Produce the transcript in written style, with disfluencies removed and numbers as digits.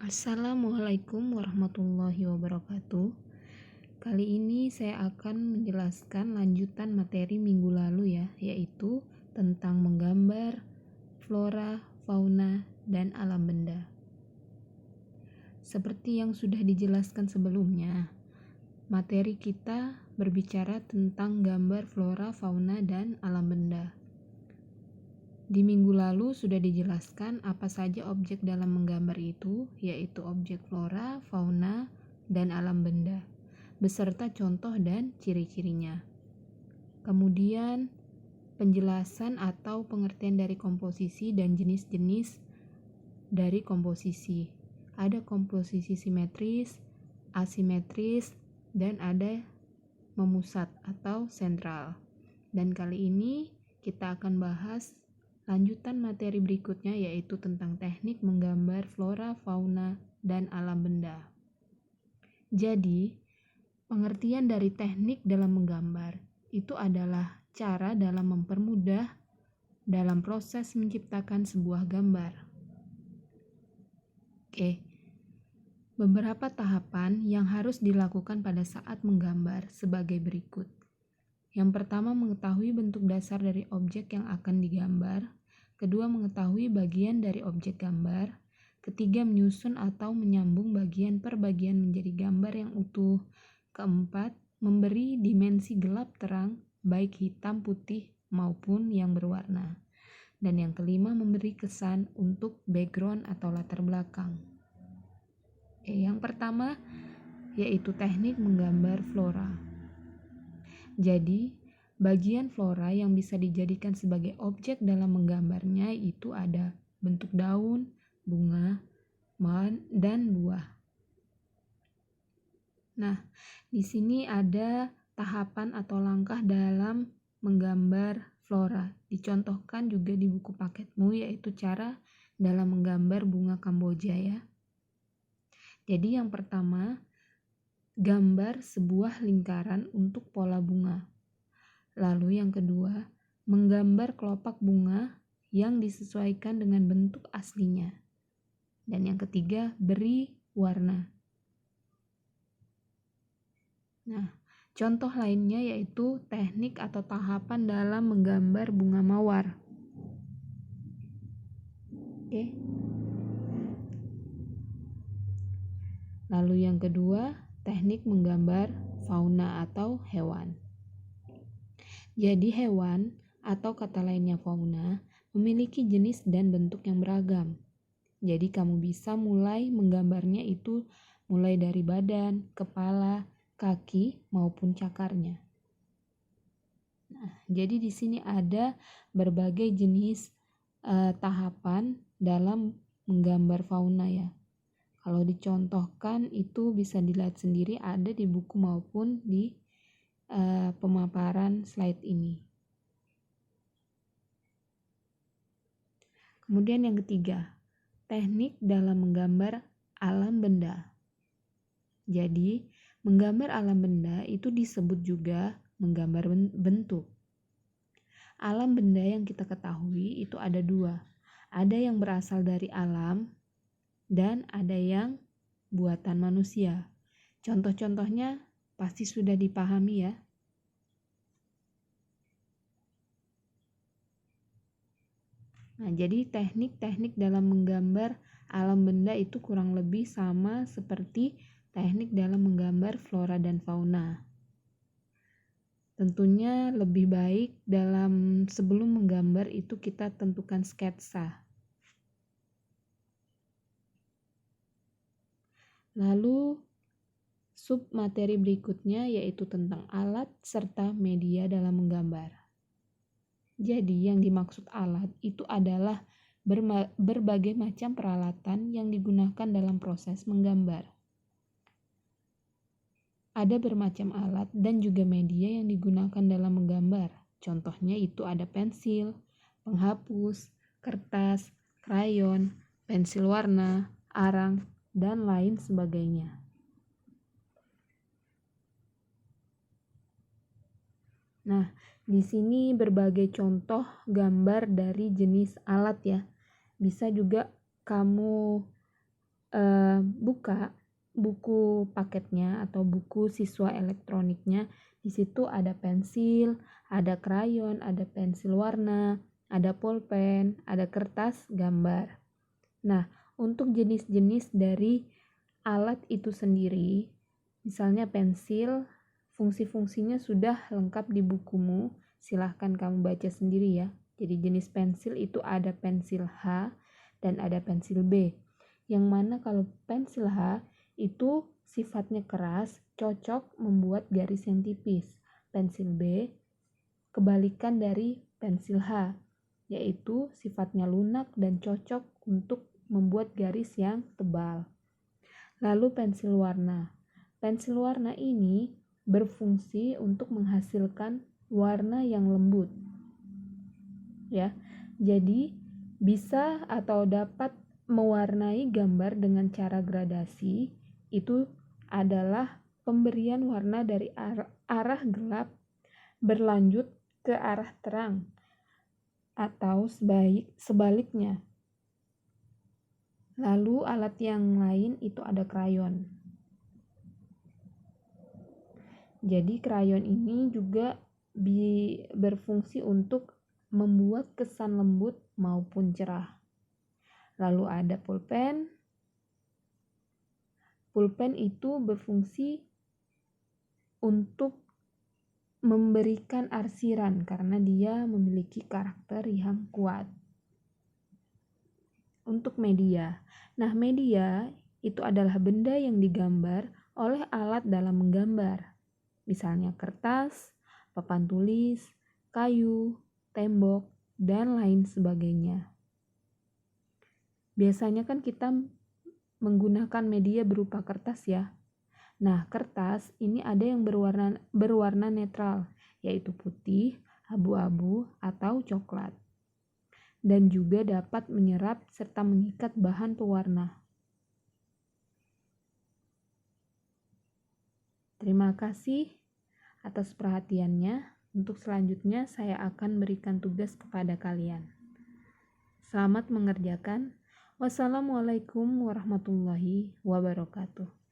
Assalamualaikum warahmatullahi wabarakatuh. Kali ini saya akan menjelaskan lanjutan materi minggu lalu yaitu tentang menggambar flora, fauna, dan alam benda. Seperti yang sudah dijelaskan sebelumnya, materi kita berbicara tentang gambar flora, fauna, dan alam benda. Di minggu lalu sudah dijelaskan apa saja objek dalam menggambar itu, yaitu objek flora, fauna, dan alam benda, beserta contoh dan ciri-cirinya. Kemudian, penjelasan atau pengertian dari komposisi dan jenis-jenis dari komposisi. Ada komposisi simetris, asimetris, dan ada memusat atau sentral. Dan kali ini kita akan bahas lanjutan materi berikutnya, yaitu tentang teknik menggambar flora, fauna, dan alam benda. Jadi, pengertian dari teknik dalam menggambar itu adalah cara dalam mempermudah dalam proses menciptakan sebuah gambar. Beberapa tahapan yang harus dilakukan pada saat menggambar sebagai berikut. Yang pertama, mengetahui bentuk dasar dari objek yang akan digambar. Kedua, mengetahui bagian dari objek gambar. Ketiga, menyusun atau menyambung bagian per bagian menjadi gambar yang utuh. Keempat, memberi dimensi gelap terang, baik hitam, putih, maupun yang berwarna. Dan yang kelima, memberi kesan untuk background atau latar belakang. Yang pertama, yaitu teknik menggambar flora. Jadi, bagian flora yang bisa dijadikan sebagai objek dalam menggambarnya itu ada bentuk daun, bunga, dan buah. Nah, di sini ada tahapan atau langkah dalam menggambar flora. Dicontohkan juga di buku paketmu, yaitu cara dalam menggambar bunga Kamboja ya. Jadi yang pertama, gambar sebuah lingkaran untuk pola bunga. Lalu yang kedua, menggambar kelopak bunga yang disesuaikan dengan bentuk aslinya. Dan yang ketiga, beri warna. Nah, contoh lainnya yaitu teknik atau tahapan dalam menggambar bunga mawar. Lalu yang kedua, teknik menggambar fauna atau hewan. Jadi hewan atau kata lainnya fauna memiliki jenis dan bentuk yang beragam. Jadi kamu bisa mulai menggambarnya itu mulai dari badan, kepala, kaki maupun cakarnya. Nah, jadi di sini ada berbagai jenis tahapan dalam menggambar fauna ya. Kalau dicontohkan itu bisa dilihat sendiri, ada di buku maupun di pemaparan slide ini. Kemudian yang ketiga, teknik dalam menggambar alam benda. Jadi, menggambar alam benda itu disebut juga menggambar bentuk. Alam benda yang kita ketahui itu ada dua. Ada yang berasal dari alam dan ada yang buatan manusia. Contoh-contohnya pasti sudah dipahami ya. Nah, jadi teknik-teknik dalam menggambar alam benda itu kurang lebih sama seperti teknik dalam menggambar flora dan fauna. Tentunya lebih baik dalam sebelum menggambar itu kita tentukan sketsa. Lalu sub materi berikutnya yaitu tentang alat serta media dalam menggambar. Jadi yang dimaksud alat itu adalah berbagai macam peralatan yang digunakan dalam proses menggambar. Ada bermacam alat dan juga media yang digunakan dalam menggambar. Contohnya itu ada pensil, penghapus, kertas, krayon, pensil warna, arang, dan lain sebagainya. Nah, di sini berbagai contoh gambar dari jenis alat ya. Bisa juga kamu buka buku paketnya atau buku siswa elektroniknya, di situ ada pensil, ada krayon, ada pensil warna, ada pulpen, ada kertas gambar. Nah, untuk jenis-jenis dari alat itu sendiri, misalnya pensil, fungsi-fungsinya sudah lengkap di bukumu, silahkan kamu baca sendiri ya. Jadi jenis pensil itu ada pensil H dan ada pensil B. Yang mana kalau pensil H itu sifatnya keras, cocok membuat garis yang tipis. Pensil B kebalikan dari pensil H, yaitu sifatnya lunak dan cocok untuk membuat garis yang tebal. Lalu pensil warna. Pensil warna ini berfungsi untuk menghasilkan warna yang lembut. Ya. Jadi bisa atau dapat mewarnai gambar dengan cara gradasi. Itu adalah pemberian warna dari arah gelap berlanjut ke arah terang atau sebaliknya. Lalu alat yang lain itu ada krayon. Jadi krayon ini juga berfungsi untuk membuat kesan lembut maupun cerah. Lalu ada pulpen. Pulpen itu berfungsi untuk memberikan arsiran karena dia memiliki karakter yang kuat. Untuk media. Nah, media itu adalah benda yang digambar oleh alat dalam menggambar. Misalnya kertas, papan tulis, kayu, tembok, dan lain sebagainya. Biasanya kan kita menggunakan media berupa kertas ya. Nah, kertas ini ada yang berwarna netral, yaitu putih, abu-abu, atau coklat. Dan juga dapat menyerap serta mengikat bahan pewarna. Terima kasih atas perhatiannya. Untuk selanjutnya saya akan berikan tugas kepada kalian. Selamat mengerjakan. Wassalamualaikum warahmatullahi wabarakatuh.